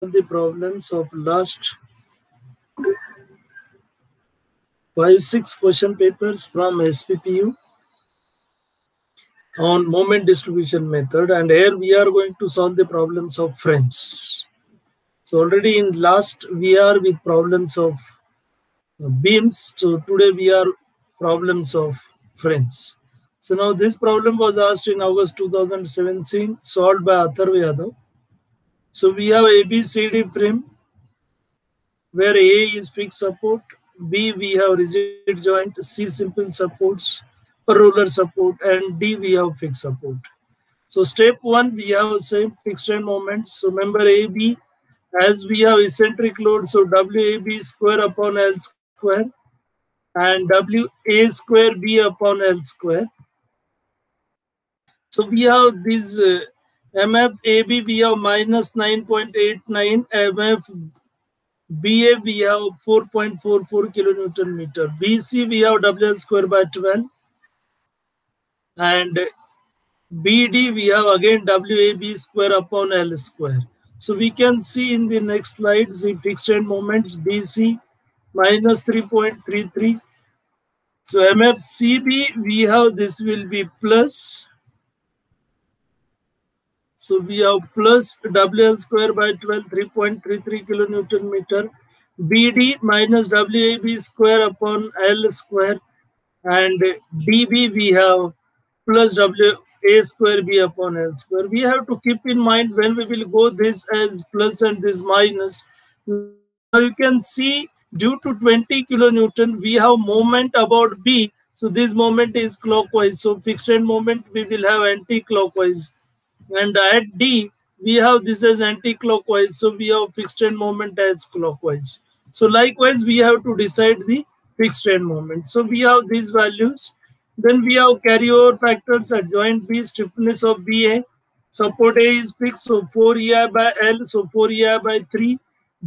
the problems of last 5-6 question papers from SPPU on moment distribution method, and here we are going to solve the problems of frames. So already in last we are with problems of beams, so today we are problems of frames. So now this problem was asked in August 2017, solved by Atharv Yadav. So we have ABCD frame where A is fixed support, B we have rigid joint, C simple supports, roller support, and D we have fixed support. So step 1 we have same fixed end moments. So remember AB, as we have eccentric load, so WAB square upon L square and WA square B upon L square. So we have this MF AB we have minus 9.89, MF BA we have 4.44 kilonewton meter. BC we have WL square by 12. And BD we have again WAB square upon L square. So we can see in the next slides the fixed end moments BC minus 3.33. So MFCB we have this will be plus. So we have plus WL square by 12, 3.33 kilonewton meter. BD minus WAB square upon L square, and DB we have plus WA square B upon L square. We have to keep in mind when we will go this as plus and this minus. Now you can see due to 20 kilonewton we have moment about B. So this moment is clockwise. So fixed end moment we will have anti-clockwise. And at D, we have this as anti-clockwise. So we have fixed end moment as clockwise. So likewise, we have to decide the fixed end moment. So we have these values. Then we have carryover factors at joint B, stiffness of BA. Support A is fixed, so 4EI by L, so 4EI by 3.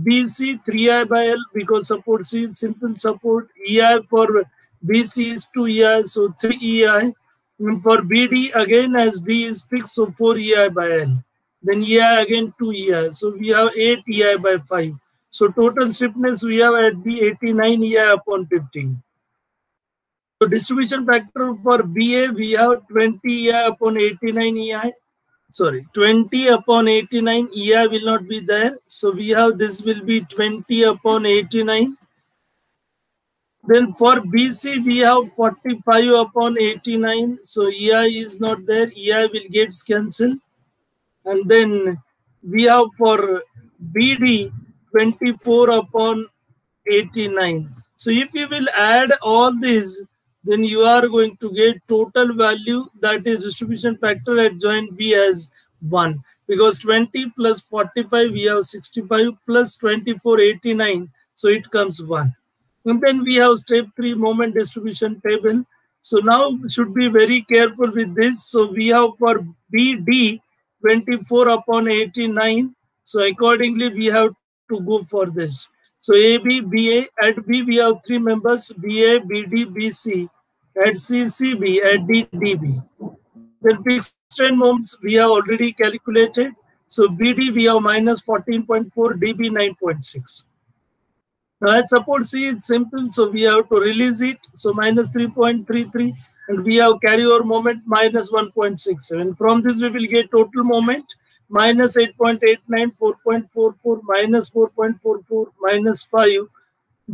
BC, 3I by L, because support C is simple support. EI for BC is 2EI, so 3EI. And for BD, again, as D is fixed, so 4EI by L. Then EI again 2EI. So we have 8EI by 5. So total stiffness we have at B 89 EI upon 15. So distribution factor for BA, we have 20 EI upon 89 EI. Sorry, 20 upon 89, EI will not be there. So we have this will be 20 upon 89. Then for BC, we have 45 upon 89. So EI is not there. EI will get cancelled. And then we have for BD, 24 upon 89. So if you will add all these, then you are going to get total value, that is distribution factor at joint B as 1. Because 20 plus 45, we have 65 plus 24, 89. So it comes 1. And then we have step 3 moment distribution table. So now should be very careful with this. So we have for BD 24 upon 89. So accordingly we have to go for this. So AB, BA, at B we have 3 members, BA, BD, BC, at C, CB, at D, DB. Then fixed end moments we have already calculated. So BD we have minus 14.4, DB 9.6. Now at support C it's simple, so we have to release it. So minus 3.33, and we have carryover moment minus 1.67. From this we will get total moment minus 8.89, 4.44, minus 4.44, minus 5,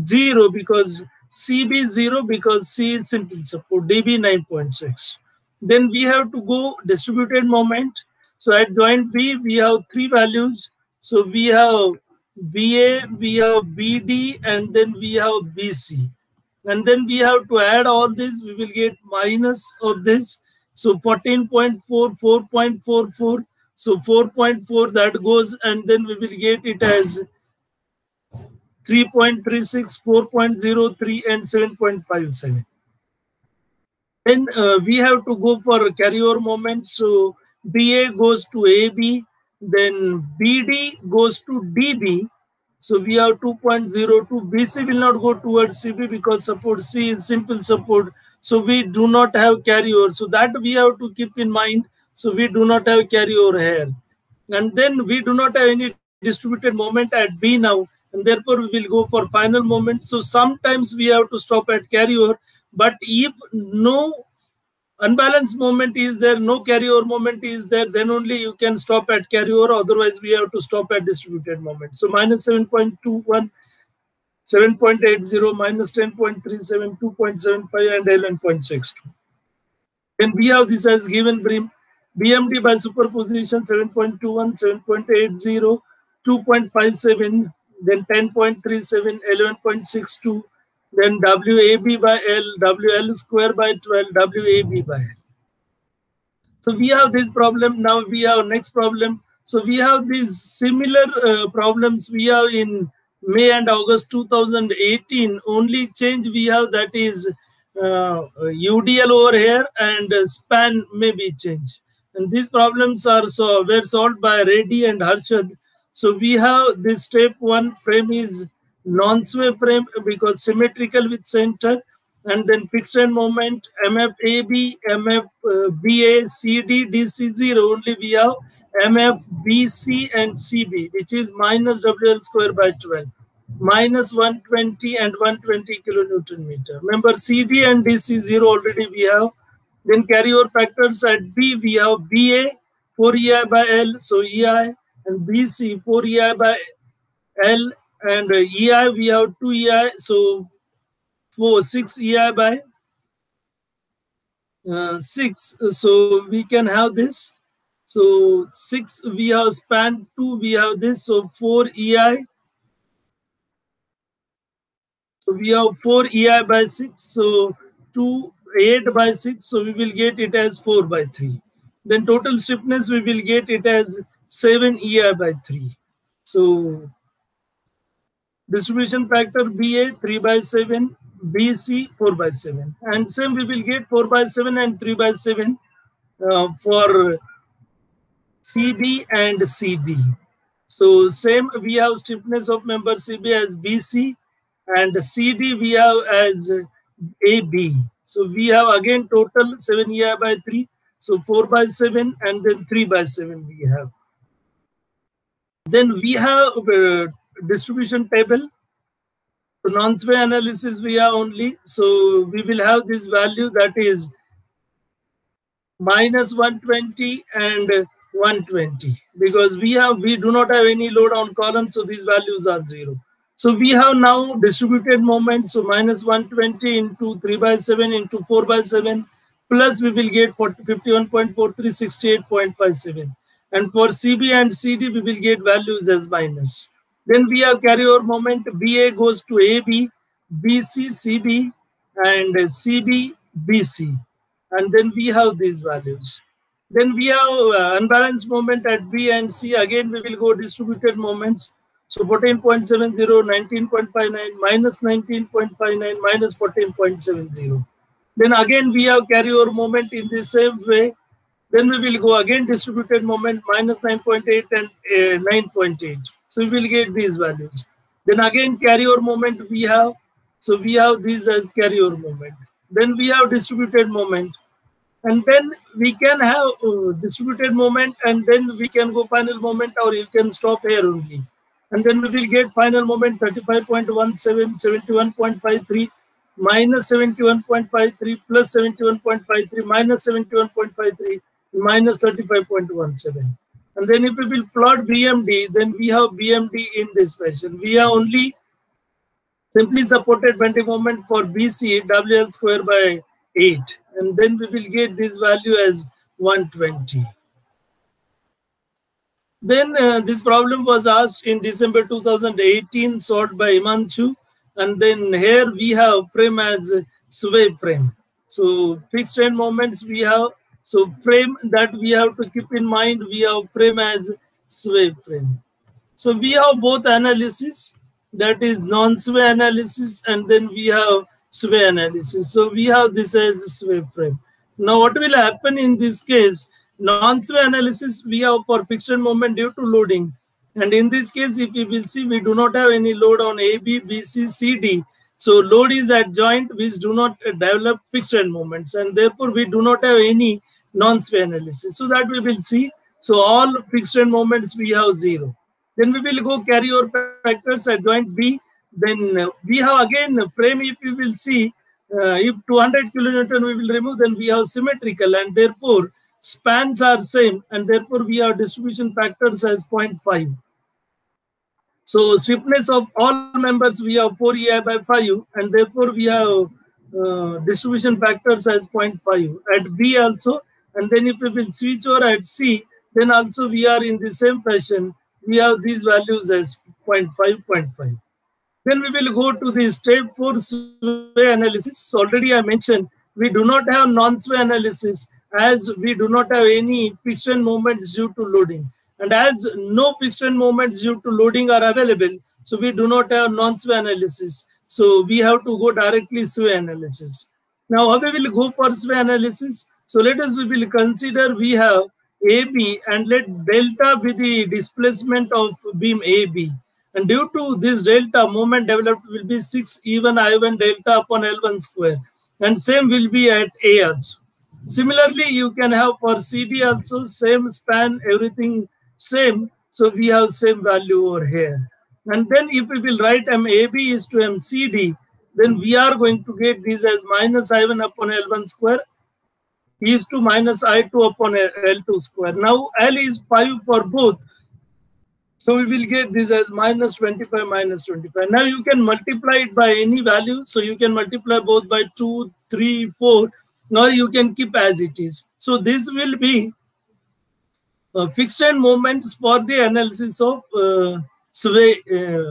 0 because CB 0 because C is simple support, DB 9.6. Then we have to go distributed moment. So at joint B we have 3 values. So we have BA, we have BD, and then we have BC. And then we have to add all this, we will get minus of this. So 14.4, 4.44. So 4.4 that goes, and then we will get it as 3.36, 4.03, and 7.57. Then we have to go for carryover moment. So BA goes to AB, then BD goes to DB. So we have 2.02. BC will not go towards CB because support C is simple support. So we do not have carryover. So that we have to keep in mind. So we do not have carryover here. And then we do not have any distributed moment at B now, and therefore we will go for final moment. So sometimes we have to stop at carryover, but if no unbalanced moment is there, no carryover moment is there, then only you can stop at carryover. Otherwise, we have to stop at distributed moment. So minus 7.21, 7.80, minus 10.37, 2.75, and 11.62. Then we have this as given BMD by superposition 7.21, 7.80, 2.57, then 10.37, 11.62, then WAB by L, WL square by 12, WAB by L. So we have this problem. Now we have next problem. So we have these similar problems we have in May and August 2018. Only change we have, that is UDL over here, and span may be changed. And these problems were solved by Reddy and Harshad. So we have this step 1 frame is non-sway frame because symmetrical with center, and then fixed end moment MF AB, MF BA, CD, DC 0. Only we have MF BC and CB, which is minus WL square by 12, minus 120 and 120 kilonewton meter. Remember CD and DC 0 already we have. Then carryover factors at B we have BA 4 EI by L, so EI, and BC 4 EI by L, and EI we have 2 EI, so 6 EI by 6. So we can have this. So 6 we have span, 2 we have this, so 4 EI. So we have 4 EI by 6, so 8 by 6, so we will get it as 4 by 3. Then total stiffness we will get it as 7 EI by 3. So distribution factor BA 3 by 7, BC 4 by 7, and same we will get 4 by 7 and 3 by 7 for CB and CD. So same we have stiffness of member CB as BC, and CD we have as AB. So we have again total 7 EI by 3, so 4 by 7 and then 3 by 7 we have. Then we have distribution table. So non-sway analysis we have only. So we will have this value, that is minus 120 and 120, because we do not have any load on column, so these values are 0. So we have now distributed moment. So minus 120 into 3 by 7 into 4 by 7, plus we will get 51.43, 68.57. And for CB and CD, we will get values as minus. Then we have carryover moment. BA goes to AB, BC, CB, and CB, BC. And then we have these values. Then we have unbalanced moment at B and C. Again, we will go distributed moments. So 14.70, 19.59, minus 19.59, minus 14.70. Then again, we have carryover moment in the same way. Then we will go again distributed moment, minus 9.8 and 9.8. So we will get these values. Then again carryover moment we have. So we have these as carryover moment. Then we have distributed moment. And then we can have distributed moment, and then we can go final moment, or you can stop here only. And then we will get final moment 35.17, 71.53, minus 71.53, plus 71.53, minus 71.53, minus 35.17. And then if we will plot BMD, then we have BMD in this fashion. We have only simply supported bending moment for BC, WL square by 8. And then we will get this value as 120. Then this problem was asked in December 2018, solved by Himanshu. And then here we have frame as sway frame. So fixed end moments we have. So frame that we have to keep in mind, we have frame as sway frame. So we have both analysis, that is non-sway analysis, and then we have sway analysis. So we have this as a sway frame. Now what will happen in this case? Non-sway analysis we have for fixed end moment due to loading. And in this case, if we will see, we do not have any load on AB, BC, CD. So load is at joint, which do not develop fixed end moments. And therefore, we do not have any non-sway analysis. So that we will see. So all fixed end moments we have 0. Then we will go carry over factors at joint B. Then we have again frame. If you will see, if 200 kilonewton we will remove, then we have symmetrical, and therefore spans are same, and therefore we have distribution factors as 0.5. So stiffness of all members we have 4 EI by 5, and therefore we have distribution factors as 0.5 at B also. And then if we will switch over at C, then also we are in the same fashion. We have these values as 0.5, 0.5. Then we will go to the step 4 sway analysis. Already I mentioned we do not have non-sway analysis, as we do not have any friction moments due to loading. And as no friction moments due to loading are available, so we do not have non-sway analysis. So we have to go directly sway analysis. Now how we will go for sway analysis? So we will consider we have AB, and let delta be the displacement of beam AB. And due to this delta, moment developed will be 6 even I1 delta upon L1 square. And same will be at A also. Similarly, you can have for CD also, same span, everything same. So we have same value over here. And then if we will write MAB is to MCD, then we are going to get this as minus I1 upon L1 square is to minus I2 upon L2 square. Now L is 5 for both. So we will get this as minus 25 minus 25. Now you can multiply it by any value. So you can multiply both by 2, 3, 4. Now you can keep as it is. So this will be fixed end moments for the analysis of sway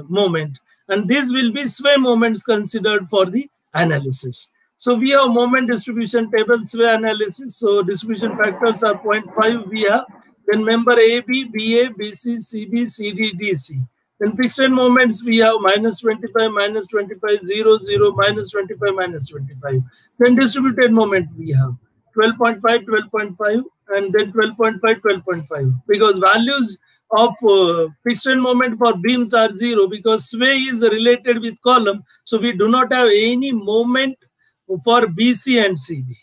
moment. And this will be sway moments considered for the analysis. So we have moment distribution table sway analysis. So distribution factors are 0.5 we have. Then member AB, BA, BC, CB, CD, DC. Then fixed end moments we have minus 25, minus 25, 0, 0, minus 25, minus 25. Then distributed moment we have 12.5, 12.5, and then 12.5, 12.5. Because values of fixed end moment for beams are 0, because sway is related with column. So we do not have any moment for BC and CB.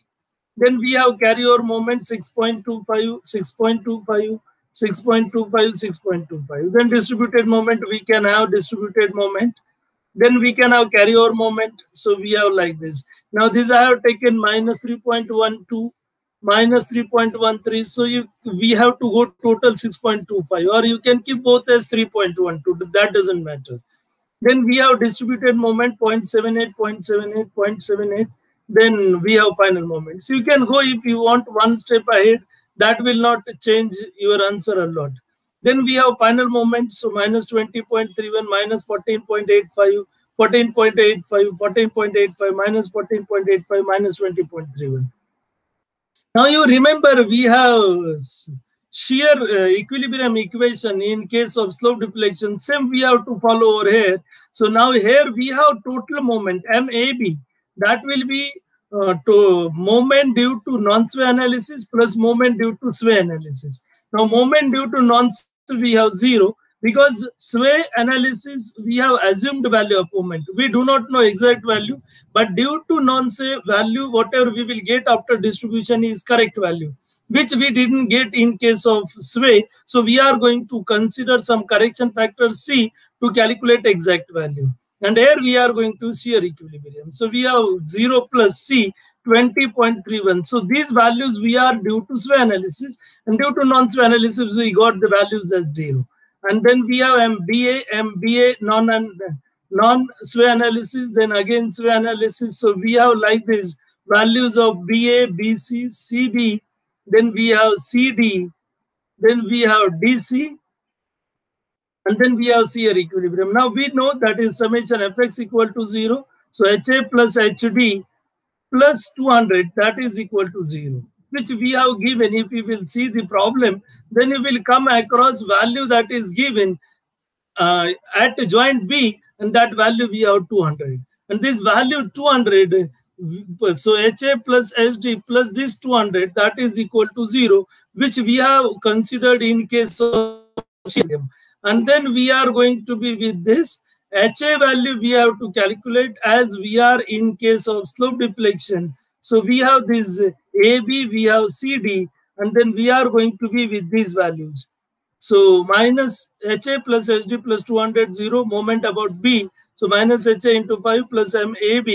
Then we have carryover moment 6.25, 6.25, 6.25, 6.25. Then distributed moment, we can have distributed moment. Then we can have carryover moment. So we have like this. Now this I have taken minus 3.12, minus 3.13. So we have to go total 6.25, or you can keep both as 3.12. That doesn't matter. Then we have distributed moment 0.78, 0.78, 0.78. Then we have final moment. So you can go if you want one step ahead. That will not change your answer a lot. Then we have final moment. So minus 20.31, minus 14.85, 14.85, 14.85, minus 14.85, minus 20.31. Now you remember we have shear equilibrium equation in case of slope deflection. Same we have to follow over here. So now here we have total moment MAB. That will be to moment due to non-sway analysis plus moment due to sway analysis. Now moment due to non-sway we have 0, because sway analysis we have assumed value of moment. We do not know exact value, but due to non-sway value, whatever we will get after distribution is correct value, which we didn't get in case of sway. So we are going to consider some correction factor C to calculate exact value. And here we are going to shear equilibrium. So we have 0 plus C, 20.31. So these values we are due to sway analysis, and due to non-sway analysis we got the values as 0. And then we have MBA non-sway analysis, then again sway analysis. So we have like this values of BA, BC, CB, then we have CD, then we have DC, and then we have shear equilibrium. Now we know that is summation Fx equal to 0. So HA plus HD plus 200, that is equal to 0, which we have given. If you will see the problem, then you will come across value that is given at joint B, and that value we have 200. And this value 200, so HA plus HD plus this 200, that is equal to 0, which we have considered in case of shear. And then we are going to be with this HA value we have to calculate as we are in case of slope deflection. So we have this AB, we have CD, and then we are going to be with these values. So minus HA plus HD plus 200, 0, moment about B. So minus HA into 5 plus MAB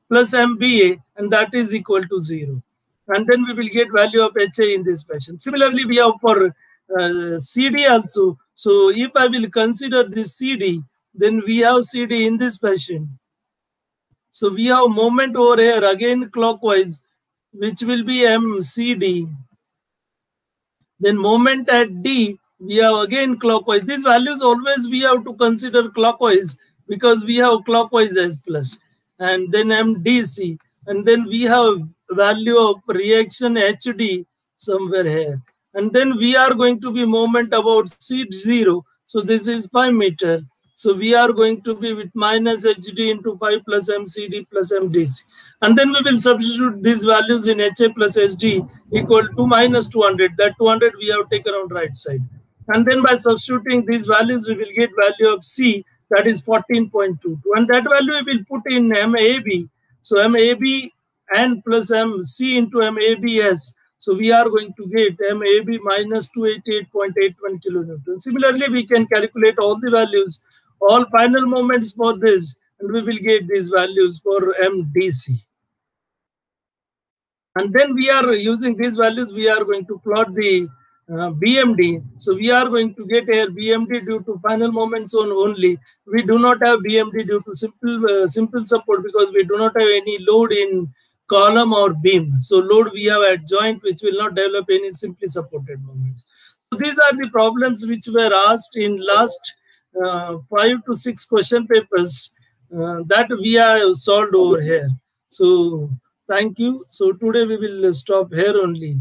plus MBA, and that is equal to 0. And then we will get value of HA in this fashion. Similarly, we have for CD also. So if I will consider this CD, then we have CD in this fashion. So we have moment over here again clockwise, which will be MCD. Then moment at D, we have again clockwise. These values always we have to consider clockwise because we have clockwise as plus. And then MDC. And then we have value of reaction HD somewhere here. And then we are going to be moment about C0. So this is 5 meter. So we are going to be with minus HD into 5 plus MCD plus MDC. And then we will substitute these values in HA plus HD equal to minus 200. That 200 we have taken on right side. And then by substituting these values, we will get value of C, that is 14.22. And that value we will put in MAB. So MAB and plus MC into MABS. So we are going to get MAB minus 288.81 kilonewton. Similarly, we can calculate all the values, all final moments for this, and we will get these values for MDC. And then we are using these values, we are going to plot the BMD. So we are going to get here BMD due to final moment zone only. We do not have BMD due to simple support because we do not have any load in column or beam. So load we have at joint, which will not develop any simply supported moments. So these are the problems which were asked in last 5 to 6 question papers that we have solved over here. So thank you. So today we will stop here only.